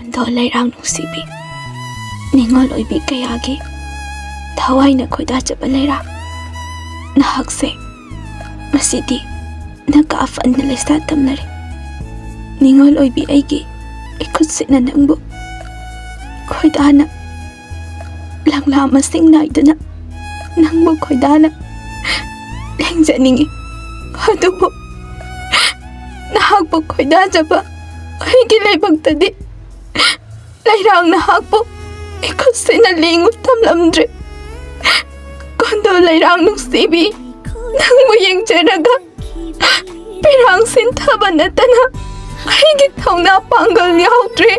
Ando lairang nungsibi ningol oibi kayagi thawai na khoida chaba lairang nahakse masidi nakaafan na lesa tamnare ningol oibi aigi ikutse na nangbu khoida na langla masing naiduna nangbu khoida na lengjaningi adubo nahakbo khoida jaba aigi laibagtadi lairang nahakbo ikutse na lingut tamlamdre kondo lairang nungsibi nangbu yengcharaga pirang sintaba natana aigi thawna pangal yaudre